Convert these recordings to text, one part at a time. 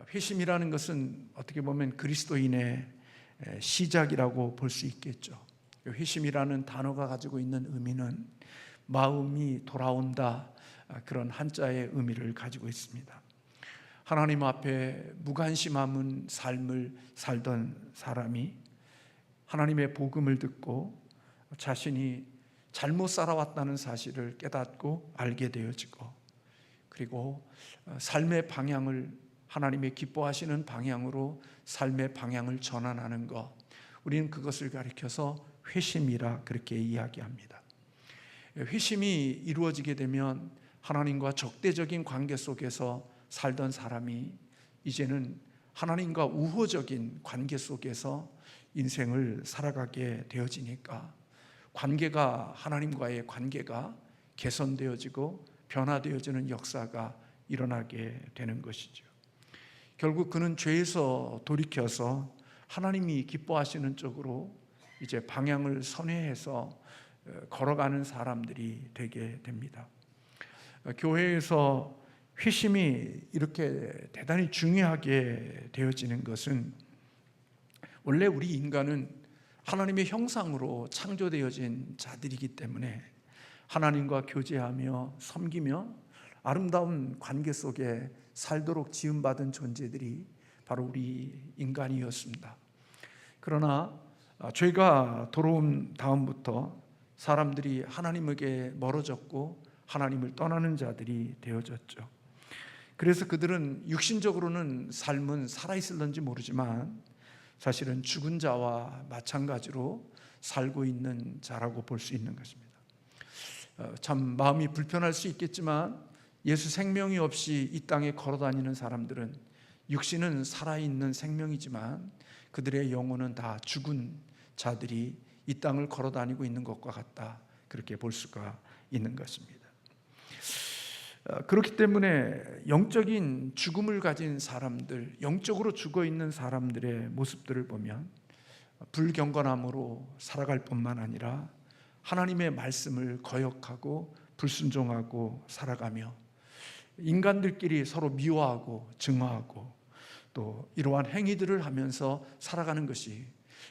회심이라는 것은 어떻게 보면 그리스도인의 시작이라고 볼 수 있겠죠. 회심이라는 단어가 가지고 있는 의미는 마음이 돌아온다, 그런 한자의 의미를 가지고 있습니다. 하나님 앞에 무관심함은 삶을 살던 사람이 하나님의 복음을 듣고 자신이 잘못 살아왔다는 사실을 깨닫고 알게 되어지고, 그리고 삶의 방향을 하나님의 기뻐하시는 방향으로 삶의 방향을 전환하는 것, 우리는 그것을 가리켜서 회심이라 그렇게 이야기합니다. 회심이 이루어지게 되면 하나님과 적대적인 관계 속에서 살던 사람이 이제는 하나님과 우호적인 관계 속에서 인생을 살아가게 되어지니까 하나님과의 관계가 개선되어지고 변화되어지는 역사가 일어나게 되는 것이죠. 결국 그는 죄에서 돌이켜서 하나님이 기뻐하시는 쪽으로 이제 방향을 선회해서 걸어가는 사람들이 되게 됩니다. 교회에서 회심이 이렇게 대단히 중요하게 되어지는 것은, 원래 우리 인간은 하나님의 형상으로 창조되어진 자들이기 때문에 하나님과 교제하며 섬기며 아름다운 관계 속에 살도록 지음받은 존재들이 바로 우리 인간이었습니다. 그러나 죄가 들어온 다음부터 사람들이 하나님에게 멀어졌고 하나님을 떠나는 자들이 되어졌죠. 그래서 그들은 육신적으로는 삶은 살아있을런지 모르지만 사실은 죽은 자와 마찬가지로 살고 있는 자라고 볼 수 있는 것입니다. 참 마음이 불편할 수 있겠지만 예수 생명이 없이 이 땅에 걸어다니는 사람들은 육신은 살아있는 생명이지만 그들의 영혼은 다 죽은 자들이 이 땅을 걸어다니고 있는 것과 같다, 그렇게 볼 수가 있는 것입니다. 그렇기 때문에 영적인 죽음을 가진 사람들, 영적으로 죽어있는 사람들의 모습들을 보면 불경건함으로 살아갈 뿐만 아니라 하나님의 말씀을 거역하고 불순종하고 살아가며 인간들끼리 서로 미워하고 증오하고 또 이러한 행위들을 하면서 살아가는 것이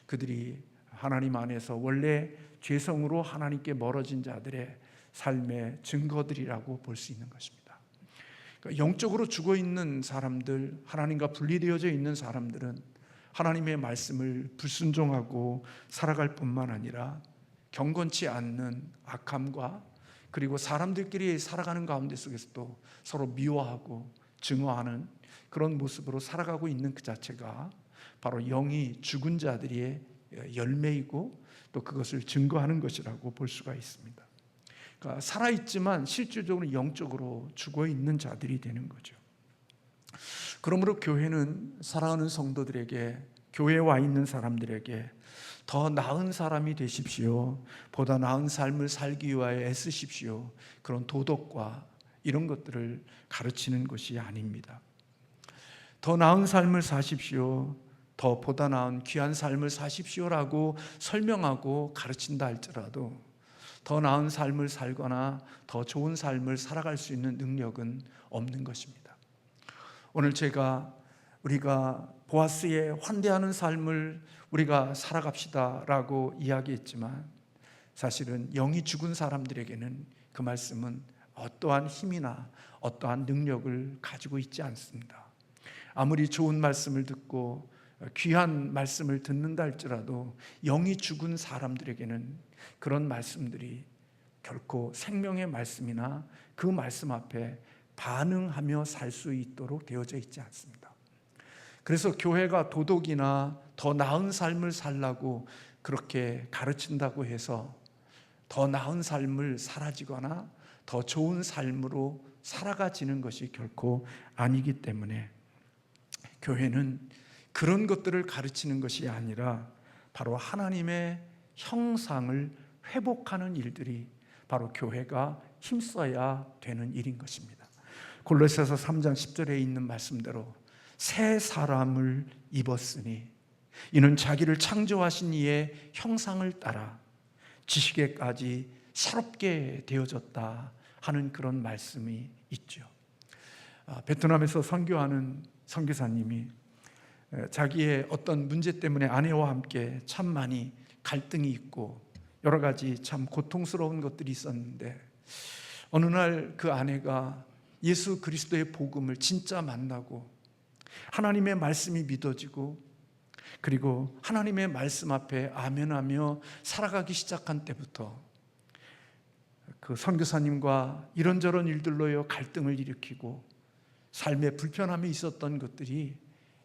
그들이 하나님 안에서 원래 죄성으로 하나님께 멀어진 자들의 삶의 증거들이라고 볼 수 있는 것입니다. 그러니까 영적으로 죽어있는 사람들, 하나님과 분리되어져 있는 사람들은 하나님의 말씀을 불순종하고 살아갈 뿐만 아니라 경건치 않는 악함과 그리고 사람들끼리 살아가는 가운데 속에서도 서로 미워하고 증오하는 그런 모습으로 살아가고 있는 그 자체가 바로 영이 죽은 자들의 열매이고 또 그것을 증거하는 것이라고 볼 수가 있습니다. 그러니까 살아있지만 실질적으로 영적으로 죽어있는 자들이 되는 거죠. 그러므로 교회는 사랑하는 성도들에게, 교회에 와 있는 사람들에게 더 나은 사람이 되십시오, 보다 나은 삶을 살기 위하여 애쓰십시오, 그런 도덕과 이런 것들을 가르치는 것이 아닙니다. 더 나은 삶을 사십시오, 더 보다 나은 귀한 삶을 사십시오라고 설명하고 가르친다 할지라도 더 나은 삶을 살거나 더 좋은 삶을 살아갈 수 있는 능력은 없는 것입니다. 오늘 우리가 보아스의 환대하는 삶을 우리가 살아갑시다 라고 이야기했지만 사실은 영이 죽은 사람들에게는 그 말씀은 어떠한 힘이나 어떠한 능력을 가지고 있지 않습니다. 아무리 좋은 말씀을 듣고 귀한 말씀을 듣는다 할지라도 영이 죽은 사람들에게는 그런 말씀들이 결코 생명의 말씀이나 그 말씀 앞에 반응하며 살 수 있도록 되어져 있지 않습니다. 그래서 교회가 도덕이나 더 나은 삶을 살라고 그렇게 가르친다고 해서 더 나은 삶을 사라지거나 더 좋은 삶으로 살아가지는 것이 결코 아니기 때문에 교회는 그런 것들을 가르치는 것이 아니라 바로 하나님의 형상을 회복하는 일들이 바로 교회가 힘써야 되는 일인 것입니다. 골로새서 3장 10절에 있는 말씀대로 새 사람을 입었으니 이는 자기를 창조하신 이의 형상을 따라 지식에까지 새롭게 되어졌다 하는 그런 말씀이 있죠. 베트남에서 선교하는 선교사님이 자기의 어떤 문제 때문에 아내와 함께 참 많이 갈등이 있고 여러 가지 참 고통스러운 것들이 있었는데, 어느 날 그 아내가 예수 그리스도의 복음을 진짜 만나고 하나님의 말씀이 믿어지고, 그리고 하나님의 말씀 앞에 아멘하며 살아가기 시작한 때부터 그 선교사님과 이런저런 일들로요 갈등을 일으키고 삶의 불편함이 있었던 것들이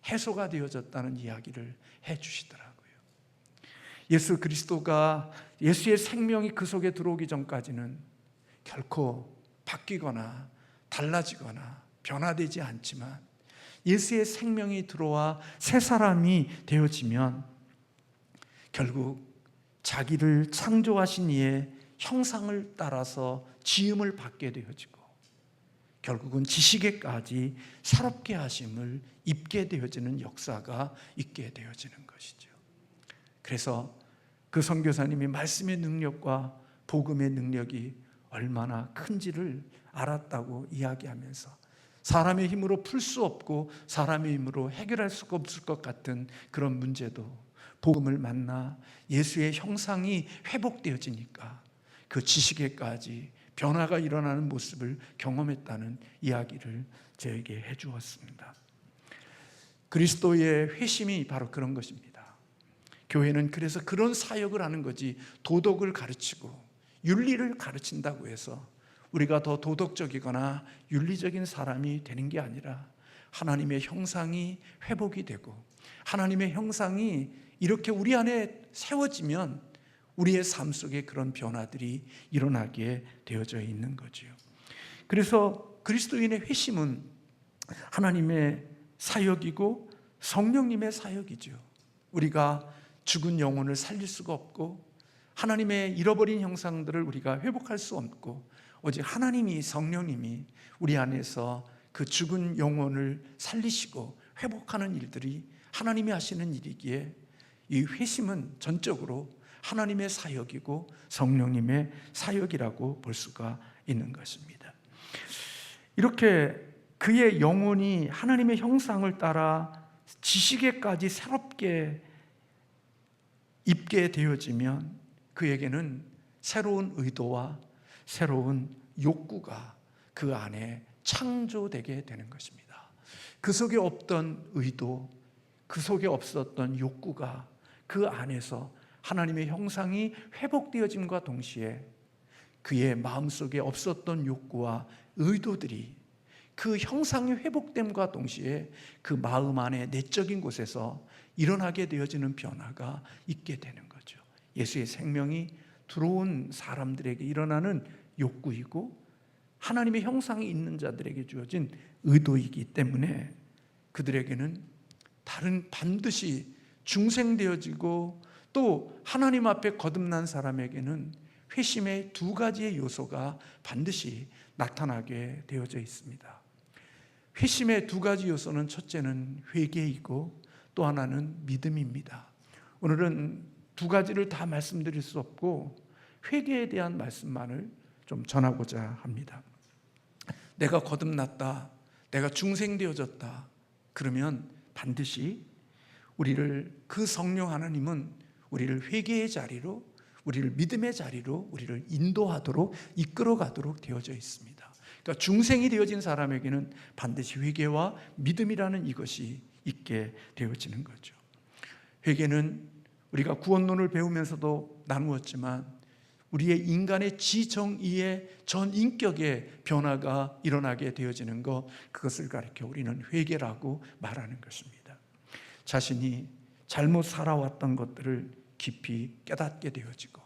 해소가 되어졌다는 이야기를 해주시더라고요. 예수 그리스도가, 예수의 생명이 그 속에 들어오기 전까지는 결코 바뀌거나 달라지거나 변화되지 않지만, 예수의 생명이 들어와 새 사람이 되어지면 결국 자기를 창조하신 이의 형상을 따라서 지음을 받게 되어지고, 결국은 지식에까지 새롭게 하심을 입게 되어지는 역사가 있게 되어지는 것이죠. 그래서 그 선교사님이 말씀의 능력과 복음의 능력이 얼마나 큰지를 알았다고 이야기하면서, 사람의 힘으로 풀 수 없고 사람의 힘으로 해결할 수가 없을 것 같은 그런 문제도 복음을 만나 예수의 형상이 회복되어지니까 그 지식에까지 변화가 일어나는 모습을 경험했다는 이야기를 저에게 해주었습니다. 그리스도의 회심이 바로 그런 것입니다. 교회는 그래서 그런 사역을 하는 거지, 도덕을 가르치고 윤리를 가르친다고 해서 우리가 더 도덕적이거나 윤리적인 사람이 되는 게 아니라, 하나님의 형상이 회복이 되고 하나님의 형상이 이렇게 우리 안에 세워지면 우리의 삶 속에 그런 변화들이 일어나게 되어져 있는 거지요. 그래서 그리스도인의 회심은 하나님의 사역이고 성령님의 사역이죠. 우리가 죽은 영혼을 살릴 수가 없고 하나님의 잃어버린 형상들을 우리가 회복할 수 없고, 오직 하나님이, 성령님이 우리 안에서 그 죽은 영혼을 살리시고 회복하는 일들이 하나님이 하시는 일이기에, 이 회심은 전적으로 하나님의 사역이고 성령님의 사역이라고 볼 수가 있는 것입니다. 이렇게 그의 영혼이 하나님의 형상을 따라 지식에까지 새롭게 입게 되어지면 그에게는 새로운 의도와 새로운 욕구가 그 안에 창조되게 되는 것입니다. 그 속에 없던 의도, 그 속에 없었던 욕구가 그 안에서 하나님의 형상이 회복되어짐과 동시에 그의 마음속에 없었던 욕구와 의도들이 그 형상이 회복됨과 동시에 그 마음 안에 내적인 곳에서 일어나게 되어지는 변화가 있게 되는 거죠. 예수의 생명이 들어온 사람들에게 일어나는 욕구이고 하나님의 형상이 있는 자들에게 주어진 의도이기 때문에 그들에게는 반드시 중생되어지고, 또 하나님 앞에 거듭난 사람에게는 회심의 두 가지의 요소가 반드시 나타나게 되어져 있습니다. 회심의 두 가지 요소는, 첫째는 회개이고 또 하나는 믿음입니다. 오늘은 두 가지를 다 말씀드릴 수 없고 회개에 대한 말씀만을 좀 전하고자 합니다. 내가 거듭났다, 내가 중생되어졌다, 그러면 반드시 우리를, 그 성령 하나님은 우리를 회개의 자리로, 우리를 믿음의 자리로 우리를 인도하도록 이끌어가도록 되어져 있습니다. 그러니까 중생이 되어진 사람에게는 반드시 회개와 믿음이라는 이것이 있게 되어지는 거죠. 회개는 우리가 구원론을 배우면서도 나누었지만 우리의 인간의 지정의의 전 인격의 변화가 일어나게 되어지는 것, 그것을 가리켜 우리는 회개라고 말하는 것입니다. 자신이 잘못 살아왔던 것들을 깊이 깨닫게 되어지고,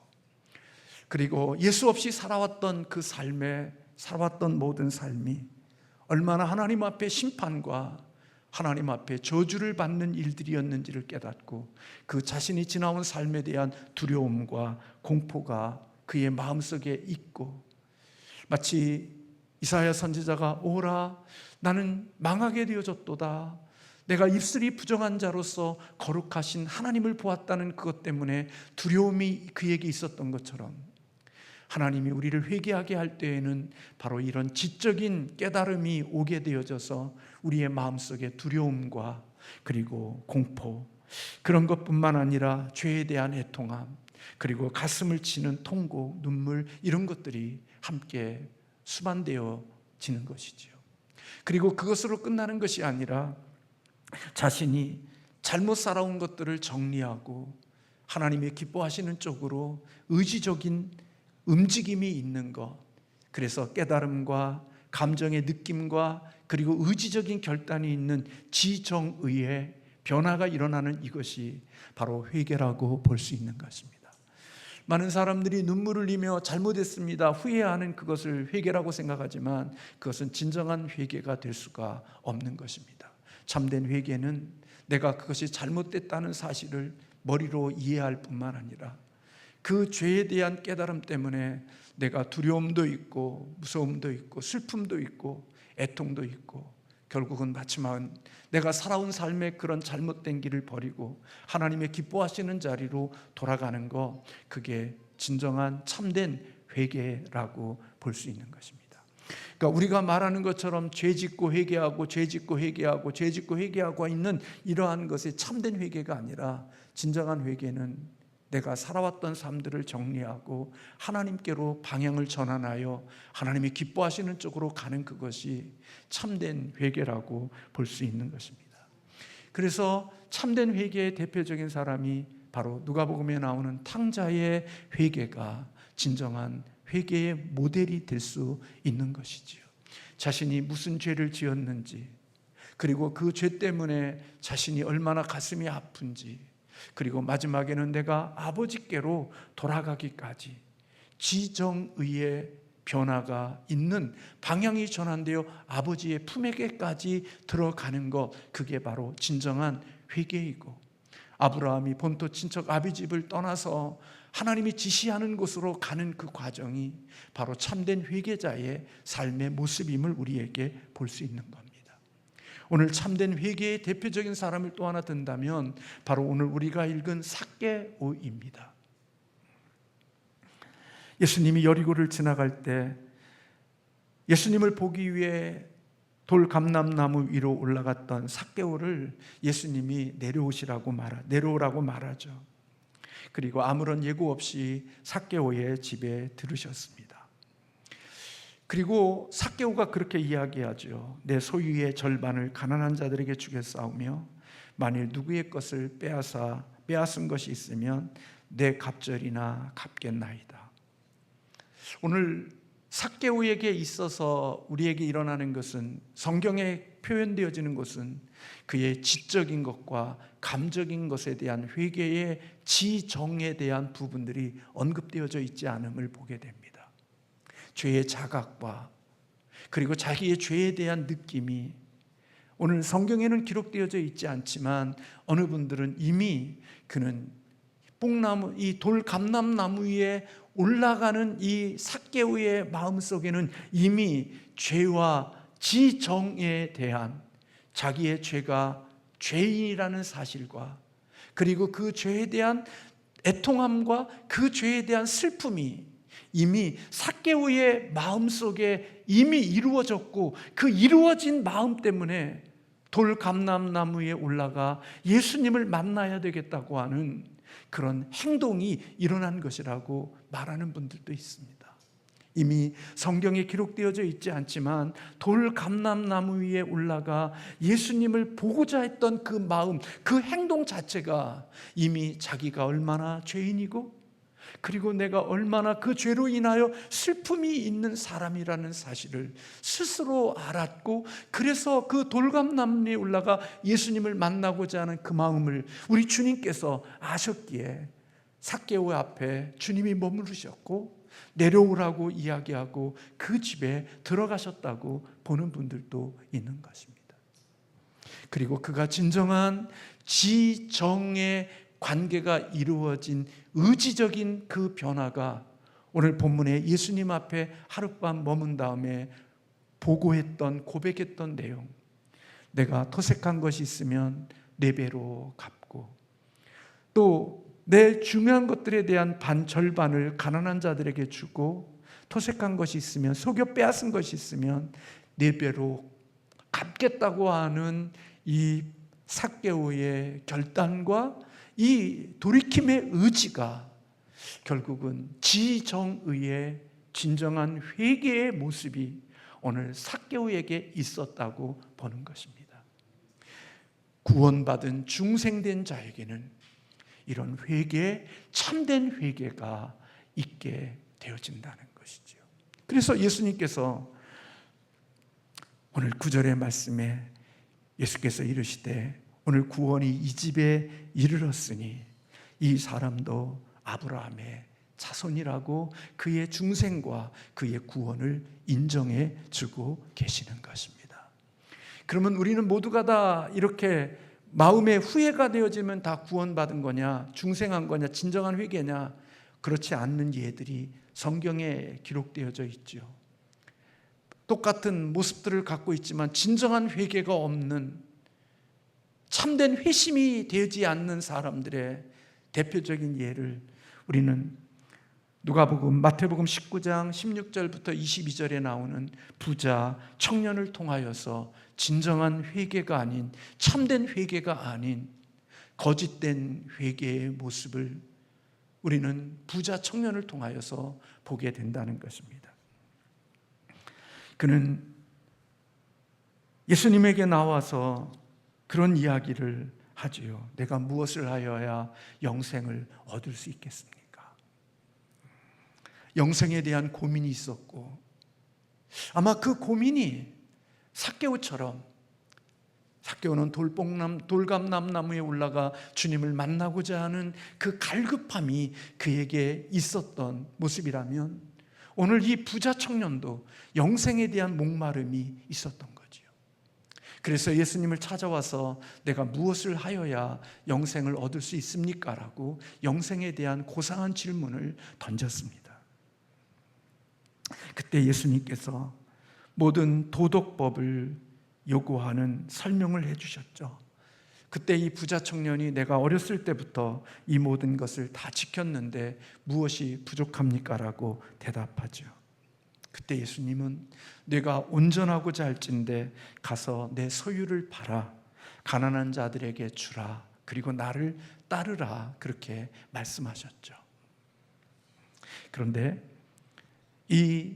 그리고 예수 없이 살아왔던 그 삶에, 살아왔던 모든 삶이 얼마나 하나님 앞에 심판과 하나님 앞에 저주를 받는 일들이었는지를 깨닫고, 그 자신이 지나온 삶에 대한 두려움과 공포가 그의 마음속에 있고, 마치 이사야 선지자가 오라 나는 망하게 되어졌도다, 내가 입술이 부정한 자로서 거룩하신 하나님을 보았다는 그것 때문에 두려움이 그에게 있었던 것처럼, 하나님이 우리를 회개하게 할 때에는 바로 이런 지적인 깨달음이 오게 되어져서 우리의 마음속에 두려움과 그리고 공포, 그런 것뿐만 아니라 죄에 대한 애통함, 그리고 가슴을 치는 통고, 눈물, 이런 것들이 함께 수반되어지는 것이지요. 그리고 그것으로 끝나는 것이 아니라 자신이 잘못 살아온 것들을 정리하고 하나님의 기뻐하시는 쪽으로 의지적인 움직임이 있는 것, 그래서 깨달음과 감정의 느낌과 그리고 의지적인 결단이 있는 지정의의 변화가 일어나는 이것이 바로 회개라고 볼 수 있는 것입니다. 많은 사람들이 눈물을 흘리며 잘못했습니다, 후회하는 그것을 회개라고 생각하지만 그것은 진정한 회개가 될 수가 없는 것입니다. 참된 회개는 내가 그것이 잘못됐다는 사실을 머리로 이해할 뿐만 아니라 그 죄에 대한 깨달음 때문에 내가 두려움도 있고 무서움도 있고 슬픔도 있고 애통도 있고 결국은 마지막은 내가 살아온 삶의 그런 잘못된 길을 버리고 하나님의 기뻐하시는 자리로 돌아가는 것, 그게 진정한 참된 회개라고 볼 수 있는 것입니다. 그러니까 우리가 말하는 것처럼 죄 짓고 회개하고 죄 짓고 회개하고 죄 짓고 회개하고 있는 이러한 것이 참된 회개가 아니라 진정한 회개는 내가 살아왔던 삶들을 정리하고 하나님께로 방향을 전환하여 하나님이 기뻐하시는 쪽으로 가는 그것이 참된 회개라고 볼 수 있는 것입니다. 그래서 참된 회개의 대표적인 사람이 바로 누가복음에 나오는 탕자의 회개가 진정한 회개의 모델이 될 수 있는 것이지요. 자신이 무슨 죄를 지었는지, 그리고 그 죄 때문에 자신이 얼마나 가슴이 아픈지, 그리고 마지막에는 내가 아버지께로 돌아가기까지 지정의의 변화가 있는 방향이 전환되어 아버지의 품에게까지 들어가는 것, 그게 바로 진정한 회개이고, 아브라함이 본토 친척 아비집을 떠나서 하나님이 지시하는 곳으로 가는 그 과정이 바로 참된 회개자의 삶의 모습임을 우리에게 볼 수 있는 겁니다. 오늘 참된 회개의 대표적인 사람을 또 하나 든다면 바로 오늘 우리가 읽은 삭개오입니다. 예수님이 여리고를 지나갈 때 예수님을 보기 위해 돌감람나무 위로 올라갔던 삭개오를 예수님이 내려오라고 말하죠. 그리고 아무런 예고 없이 삭개오의 집에 들으셨습니다. 그리고 삭개오가 그렇게 이야기하죠. 내 소유의 절반을 가난한 자들에게 주겠사오며 만일 누구의 것을 빼앗은 것이 있으면 내 갑절이나 갚겠나이다. 오늘 삭개오에게 있어서 우리에게 일어나는 것은, 성경에 표현되어지는 것은 그의 지적인 것과 감적인 것에 대한 회개의 지정에 대한 부분들이 언급되어져 있지 않음을 보게 됩니다. 죄의 자각과 그리고 자기의 죄에 대한 느낌이 오늘 성경에는 기록되어져 있지 않지만 어느 분들은 이미 그는 이 돌감람나무 위에 올라가는 이 삭개오의 마음속에는 이미 죄와 지정에 대한 자기의 죄가 죄인이라는 사실과 그리고 그 죄에 대한 애통함과 그 죄에 대한 슬픔이 이미 삭개오의 마음속에 이미 이루어졌고, 그 이루어진 마음 때문에 돌감람나무 위에 올라가 예수님을 만나야 되겠다고 하는 그런 행동이 일어난 것이라고 말하는 분들도 있습니다. 이미 성경에 기록되어져 있지 않지만 돌감람나무 위에 올라가 예수님을 보고자 했던 그 마음, 그 행동 자체가 이미 자기가 얼마나 죄인이고 그리고 내가 얼마나 그 죄로 인하여 슬픔이 있는 사람이라는 사실을 스스로 알았고, 그래서 그 돌감나무에 올라가 예수님을 만나고자 하는 그 마음을 우리 주님께서 아셨기에 삭개오 앞에 주님이 머무르셨고 내려오라고 이야기하고 그 집에 들어가셨다고 보는 분들도 있는 것입니다. 그리고 그가 진정한 지정의 관계가 이루어진 의지적인 그 변화가 오늘 본문에 예수님 앞에 하룻밤 머문 다음에 보고했던, 고백했던 내용, 내가 토색한 것이 있으면 4배로 갚고, 또 내 중요한 것들에 대한 절반을 가난한 자들에게 주고 토색한 것이 있으면, 속여 빼앗은 것이 있으면 4배로 갚겠다고 하는 이 삭개오의 결단과 이 돌이킴의 의지가 결국은 지정의의 진정한 회개의 모습이 오늘 삭개오에게 있었다고 보는 것입니다. 구원받은 중생된 자에게는 이런 회개, 참된 회개가 있게 되어진다는 것이죠. 그래서 예수님께서 오늘 9절의 말씀에 예수께서 이르시되 오늘 구원이 이 집에 이르렀으니 이 사람도 아브라함의 자손이라고 그의 중생과 그의 구원을 인정해 주고 계시는 것입니다. 그러면 우리는 모두가 다 이렇게 마음의 후회가 되어지면 다 구원받은 거냐, 중생한 거냐, 진정한 회개냐? 그렇지 않는 예들이 성경에 기록되어져 있죠. 똑같은 모습들을 갖고 있지만 진정한 회개가 없는, 참된 회심이 되지 않는 사람들의 대표적인 예를 우리는 마태복음 19장 16절부터 22절에 나오는 부자 청년을 통하여서 진정한 회개가 아닌, 참된 회개가 아닌 거짓된 회개의 모습을 우리는 부자 청년을 통하여서 보게 된다는 것입니다. 그는 예수님에게 나와서 그런 이야기를 하지요. 내가 무엇을 하여야 영생을 얻을 수 있겠습니까? 영생에 대한 고민이 있었고, 아마 그 고민이 삭개오처럼, 삭개오는 돌감나무에 올라가 주님을 만나고자 하는 그 갈급함이 그에게 있었던 모습이라면, 오늘 이 부자 청년도 영생에 대한 목마름이 있었던 거지요. 그래서 예수님을 찾아와서 내가 무엇을 하여야 영생을 얻을 수 있습니까? 라고 영생에 대한 고상한 질문을 던졌습니다. 그때 예수님께서 모든 도덕법을 요구하는 설명을 해주셨죠. 그때 이 부자 청년이 내가 어렸을 때부터 이 모든 것을 다 지켰는데 무엇이 부족합니까? 라고 대답하죠. 그때 예수님은 내가 온전하고자 할진대 가서 내 소유를 팔아 가난한 자들에게 주라, 그리고 나를 따르라, 그렇게 말씀하셨죠. 그런데 이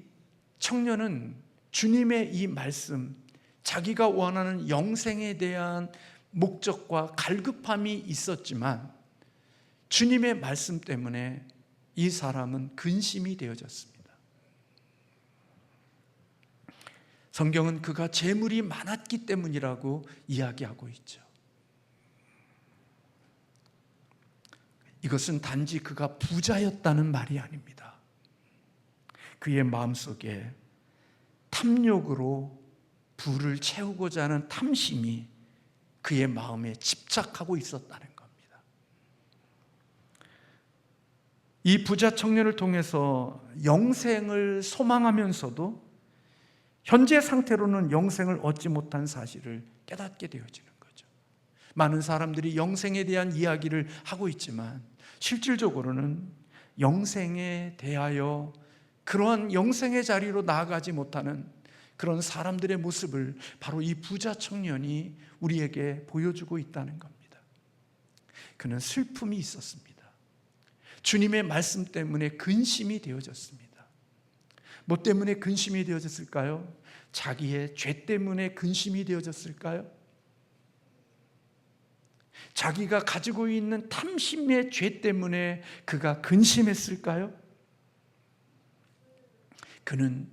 청년은 주님의 이 말씀, 자기가 원하는 영생에 대한 목적과 갈급함이 있었지만 주님의 말씀 때문에 이 사람은 근심이 되어졌습니다. 성경은 그가 재물이 많았기 때문이라고 이야기하고 있죠. 이것은 단지 그가 부자였다는 말이 아닙니다. 그의 마음속에 탐욕으로 부를 채우고자 하는 탐심이 그의 마음에 집착하고 있었다는 겁니다. 이 부자 청년을 통해서 영생을 소망하면서도 현재 상태로는 영생을 얻지 못한 사실을 깨닫게 되어지는 거죠. 많은 사람들이 영생에 대한 이야기를 하고 있지만 실질적으로는 영생에 대하여 그러한 영생의 자리로 나아가지 못하는 그런 사람들의 모습을 바로 이 부자 청년이 우리에게 보여주고 있다는 겁니다. 그는 슬픔이 있었습니다. 주님의 말씀 때문에 근심이 되어졌습니다. 뭐 때문에 근심이 되어졌을까요? 자기의 죄 때문에 근심이 되어졌을까요? 자기가 가지고 있는 탐심의 죄 때문에 그가 근심했을까요? 그는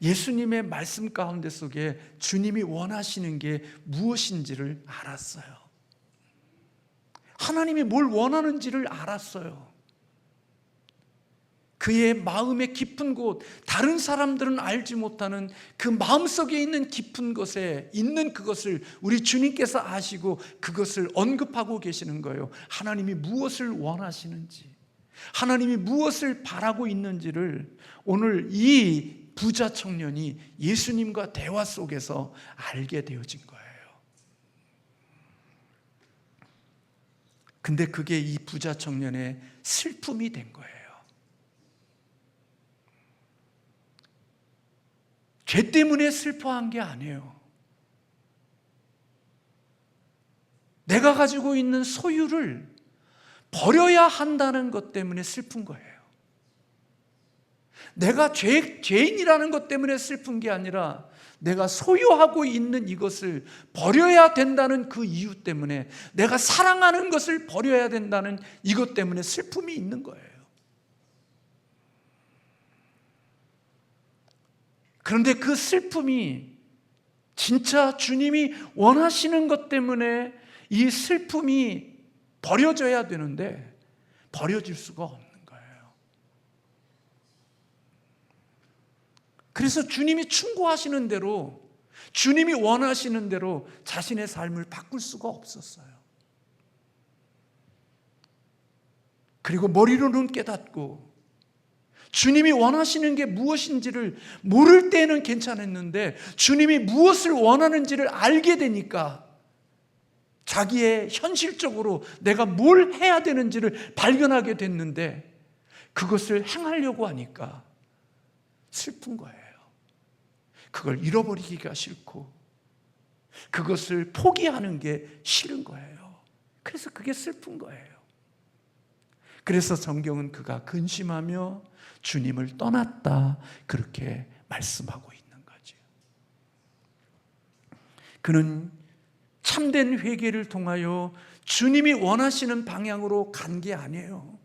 예수님의 말씀 가운데 속에 주님이 원하시는 게 무엇인지를 알았어요. 하나님이 뭘 원하는지를 알았어요. 그의 마음의 깊은 곳, 다른 사람들은 알지 못하는 그 마음속에 있는 깊은 곳에 있는 그것을 우리 주님께서 아시고 그것을 언급하고 계시는 거예요. 하나님이 무엇을 원하시는지, 하나님이 무엇을 바라고 있는지를 오늘 이 부자 청년이 예수님과 대화 속에서 알게 되어진 거예요. 근데 그게 이 부자 청년의 슬픔이 된 거예요. 죄 때문에 슬퍼한 게 아니에요. 내가 가지고 있는 소유를 버려야 한다는 것 때문에 슬픈 거예요. 내가 죄인이라는 것 때문에 슬픈 게 아니라 내가 소유하고 있는 이것을 버려야 된다는 그 이유 때문에, 내가 사랑하는 것을 버려야 된다는 이것 때문에 슬픔이 있는 거예요. 그런데 그 슬픔이 진짜 주님이 원하시는 것 때문에 이 슬픔이 버려져야 되는데 버려질 수가 없는 거예요. 그래서 주님이 충고하시는 대로, 주님이 원하시는 대로 자신의 삶을 바꿀 수가 없었어요. 그리고 머리로는 깨닫고 주님이 원하시는 게 무엇인지를 모를 때는 괜찮았는데, 주님이 무엇을 원하는지를 알게 되니까 자기의 현실적으로 내가 뭘 해야 되는지를 발견하게 됐는데, 그것을 행하려고 하니까 슬픈 거예요. 그걸 잃어버리기가 싫고 그것을 포기하는 게 싫은 거예요. 그래서 그게 슬픈 거예요. 그래서 성경은 그가 근심하며 주님을 떠났다, 그렇게 말씀하고 있는 거죠. 그는 참된 회개를 통하여 주님이 원하시는 방향으로 간 게 아니에요.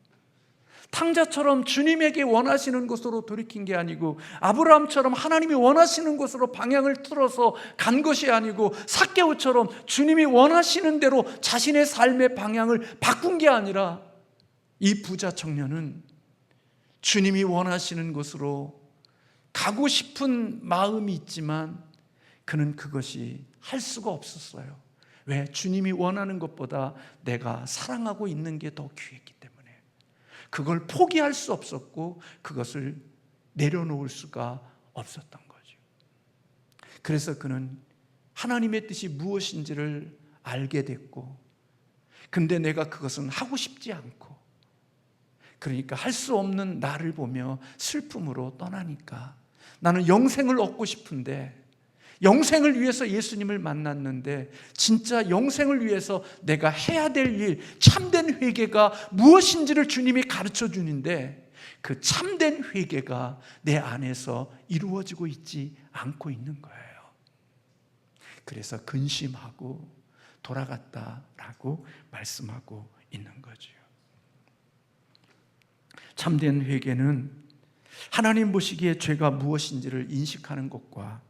탕자처럼 주님에게 원하시는 곳으로 돌이킨 게 아니고, 아브라함처럼 하나님이 원하시는 곳으로 방향을 틀어서 간 것이 아니고, 삭개오처럼 주님이 원하시는 대로 자신의 삶의 방향을 바꾼 게 아니라, 이 부자 청년은 주님이 원하시는 곳으로 가고 싶은 마음이 있지만 그는 그것이 할 수가 없었어요. 왜? 주님이 원하는 것보다 내가 사랑하고 있는 게 더 귀했기 때문에 그걸 포기할 수 없었고 그것을 내려놓을 수가 없었던 거죠. 그래서 그는 하나님의 뜻이 무엇인지를 알게 됐고, 근데 내가 그것은 하고 싶지 않고, 그러니까 할 수 없는 나를 보며 슬픔으로 떠나니까, 나는 영생을 얻고 싶은데, 영생을 위해서 예수님을 만났는데, 진짜 영생을 위해서 내가 해야 될 일, 참된 회개가 무엇인지를 주님이 가르쳐 주는데, 그 참된 회개가 내 안에서 이루어지고 있지 않고 있는 거예요. 그래서 근심하고 돌아갔다라고 말씀하고 있는 거죠. 참된 회개는 하나님 보시기에 죄가 무엇인지를 인식하는 것과,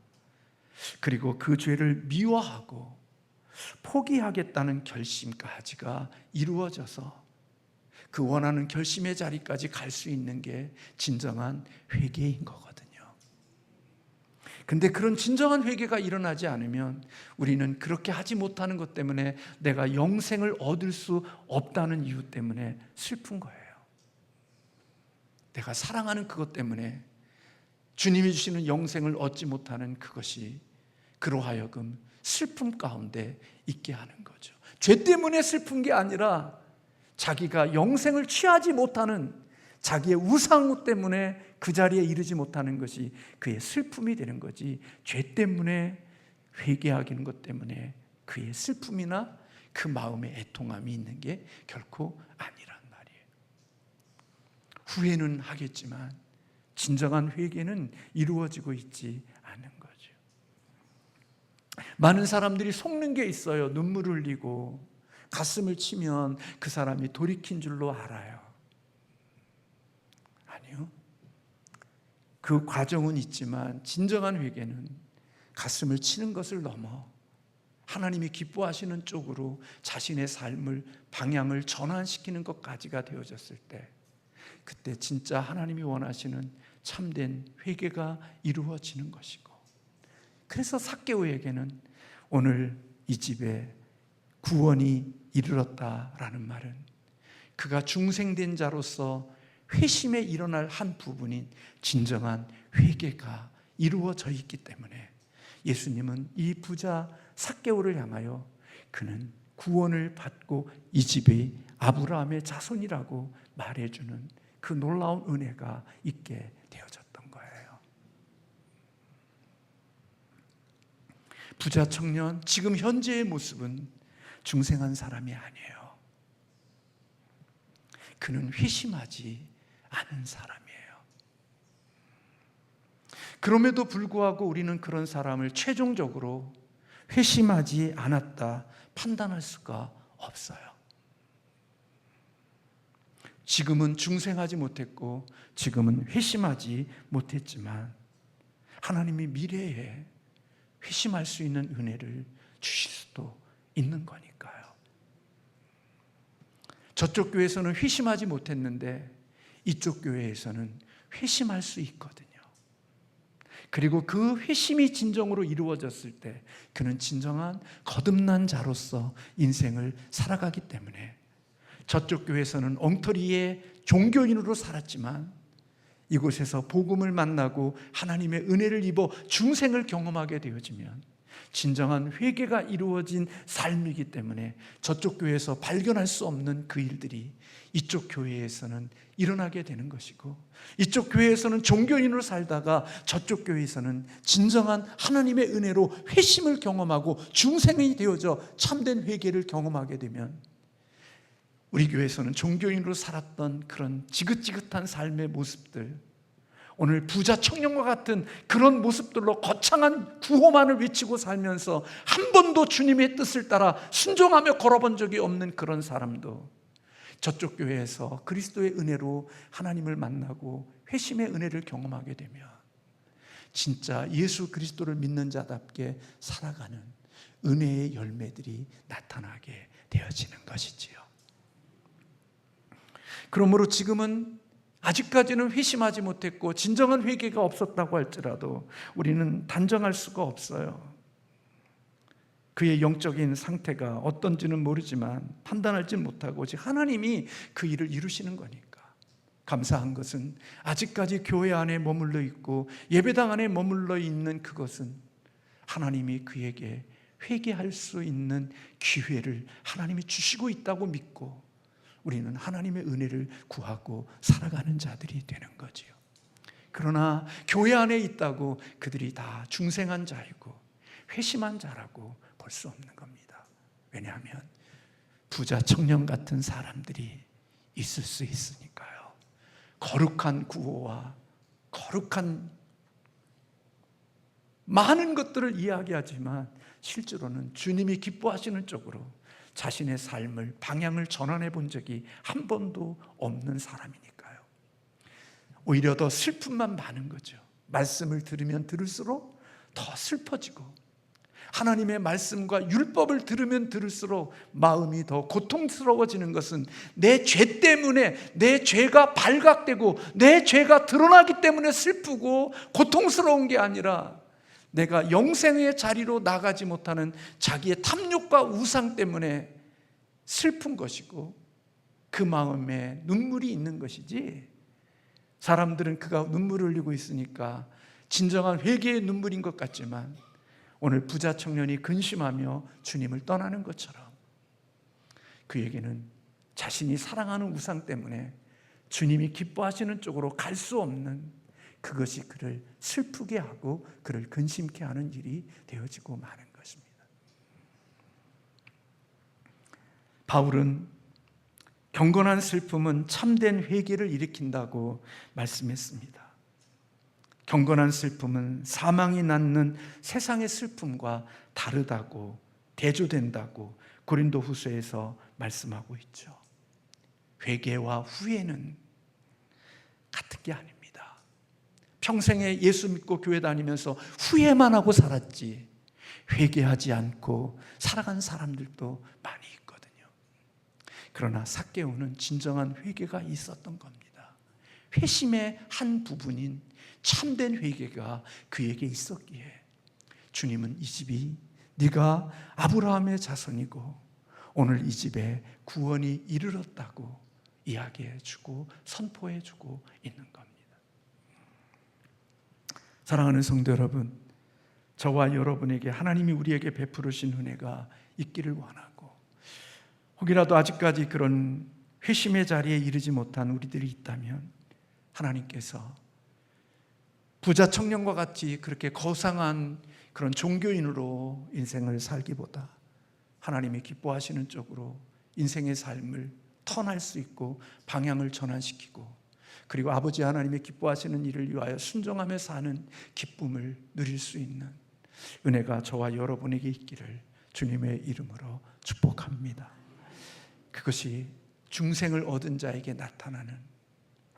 그리고 그 죄를 미워하고 포기하겠다는 결심까지가 이루어져서 그 원하는 결심의 자리까지 갈 수 있는 게 진정한 회개인 거거든요. 근데 그런 진정한 회개가 일어나지 않으면 우리는 그렇게 하지 못하는 것 때문에 내가 영생을 얻을 수 없다는 이유 때문에 슬픈 거예요. 내가 사랑하는 그것 때문에 주님이 주시는 영생을 얻지 못하는 그것이 그로 하여금 슬픔 가운데 있게 하는 거죠. 죄 때문에 슬픈 게 아니라 자기가 영생을 취하지 못하는 자기의 우상 때문에 그 자리에 이르지 못하는 것이 그의 슬픔이 되는 거지, 죄 때문에 회개하기는 것 때문에 그의 슬픔이나 그 마음의 애통함이 있는 게 결코 아니란 말이에요. 후회는 하겠지만 진정한 회개는 이루어지고 있지 않은 거죠. 많은 사람들이 속는 게 있어요. 눈물 흘리고 가슴을 치면 그 사람이 돌이킨 줄로 알아요. 아니요. 그 과정은 있지만 진정한 회개는 가슴을 치는 것을 넘어 하나님이 기뻐하시는 쪽으로 자신의 삶을, 방향을 전환시키는 것까지가 되어졌을 때, 그때 진짜 하나님이 원하시는 참된 회개가 이루어지는 것이고, 그래서 삭개오에게는 오늘 이 집에 구원이 이르렀다라는 말은 그가 중생된 자로서 회심에 일어날 한 부분인 진정한 회개가 이루어져 있기 때문에 예수님은 이 부자 삭개오를 향하여 그는 구원을 받고 이 집이 아브라함의 자손이라고 말해주는 그 놀라운 은혜가 있게 되어졌던 거예요. 부자 청년, 지금 현재의 모습은 중생한 사람이 아니에요. 그는 회심하지 않은 사람이에요. 그럼에도 불구하고 우리는 그런 사람을 최종적으로 회심하지 않았다 판단할 수가 없어요. 지금은 중생하지 못했고 지금은 회심하지 못했지만 하나님이 미래에 회심할 수 있는 은혜를 주실 수도 있는 거니까요. 저쪽 교회에서는 회심하지 못했는데 이쪽 교회에서는 회심할 수 있거든요. 그리고 그 회심이 진정으로 이루어졌을 때 그는 진정한 거듭난 자로서 인생을 살아가기 때문에 저쪽 교회에서는 엉터리의 종교인으로 살았지만 이곳에서 복음을 만나고 하나님의 은혜를 입어 중생을 경험하게 되어지면 진정한 회개가 이루어진 삶이기 때문에 저쪽 교회에서 발견할 수 없는 그 일들이 이쪽 교회에서는 일어나게 되는 것이고, 이쪽 교회에서는 종교인으로 살다가 저쪽 교회에서는 진정한 하나님의 은혜로 회심을 경험하고 중생이 되어져 참된 회개를 경험하게 되면 우리 교회에서는 종교인으로 살았던 그런 지긋지긋한 삶의 모습들, 오늘 부자 청년과 같은 그런 모습들로 거창한 구호만을 외치고 살면서 한 번도 주님의 뜻을 따라 순종하며 걸어본 적이 없는 그런 사람도 저쪽 교회에서 그리스도의 은혜로 하나님을 만나고 회심의 은혜를 경험하게 되면 진짜 예수 그리스도를 믿는 자답게 살아가는 은혜의 열매들이 나타나게 되어지는 것이지요. 그러므로 지금은 아직까지는 회심하지 못했고 진정한 회개가 없었다고 할지라도 우리는 단정할 수가 없어요. 그의 영적인 상태가 어떤지는 모르지만 판단하지 못하고 오직 하나님이 그 일을 이루시는 거니까 감사한 것은 아직까지 교회 안에 머물러 있고 예배당 안에 머물러 있는 그것은 하나님이 그에게 회개할 수 있는 기회를 하나님이 주시고 있다고 믿고 우리는 하나님의 은혜를 구하고 살아가는 자들이 되는 거지요. 그러나 교회 안에 있다고 그들이 다 중생한 자이고 회심한 자라고 볼 수 없는 겁니다. 왜냐하면 부자 청년 같은 사람들이 있을 수 있으니까요. 거룩한 구호와 거룩한 많은 것들을 이야기하지만 실제로는 주님이 기뻐하시는 쪽으로 자신의 삶을 방향을 전환해 본 적이 한 번도 없는 사람이니까요. 오히려 더 슬픔만 많은 거죠. 말씀을 들으면 들을수록 더 슬퍼지고 하나님의 말씀과 율법을 들으면 들을수록 마음이 더 고통스러워지는 것은 내 죄 때문에 내 죄가 발각되고 내 죄가 드러나기 때문에 슬프고 고통스러운 게 아니라 내가 영생의 자리로 나가지 못하는 자기의 탐욕과 우상 때문에 슬픈 것이고 그 마음에 눈물이 있는 것이지, 사람들은 그가 눈물을 흘리고 있으니까 진정한 회개의 눈물인 것 같지만 오늘 부자 청년이 근심하며 주님을 떠나는 것처럼 그에게는 자신이 사랑하는 우상 때문에 주님이 기뻐하시는 쪽으로 갈 수 없는 그것이 그를 슬프게 하고 그를 근심케 하는 일이 되어지고 마는 것입니다. 바울은 경건한 슬픔은 참된 회개를 일으킨다고 말씀했습니다. 경건한 슬픔은 사망이 낳는 세상의 슬픔과 다르다고 대조된다고 고린도후서에서 말씀하고 있죠. 회개와 후회는 같은 게 아닙니다. 평생에 예수 믿고 교회 다니면서 후회만 하고 살았지 회개하지 않고 살아간 사람들도 많이 있거든요. 그러나 삭개오는 진정한 회개가 있었던 겁니다. 회심의 한 부분인 참된 회개가 그에게 있었기에 주님은 이 집이 네가 아브라함의 자손이고 오늘 이 집에 구원이 이르렀다고 이야기해주고 선포해주고 있는 겁니다. 사랑하는 성도 여러분, 저와 여러분에게 하나님이 우리에게 베풀으신 은혜가 있기를 원하고 혹이라도 아직까지 그런 회심의 자리에 이르지 못한 우리들이 있다면 하나님께서 부자 청년과 같이 그렇게 거상한 그런 종교인으로 인생을 살기보다 하나님이 기뻐하시는 쪽으로 인생의 삶을 턴할 수 있고 방향을 전환시키고, 그리고 아버지 하나님의 기뻐하시는 일을 위하여 순종하며 사는 기쁨을 누릴 수 있는 은혜가 저와 여러분에게 있기를 주님의 이름으로 축복합니다. 그것이 중생을 얻은 자에게 나타나는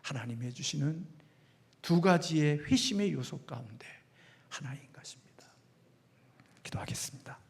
하나님이 주시는 두 가지의 회심의 요소 가운데 하나인 것입니다. 기도하겠습니다.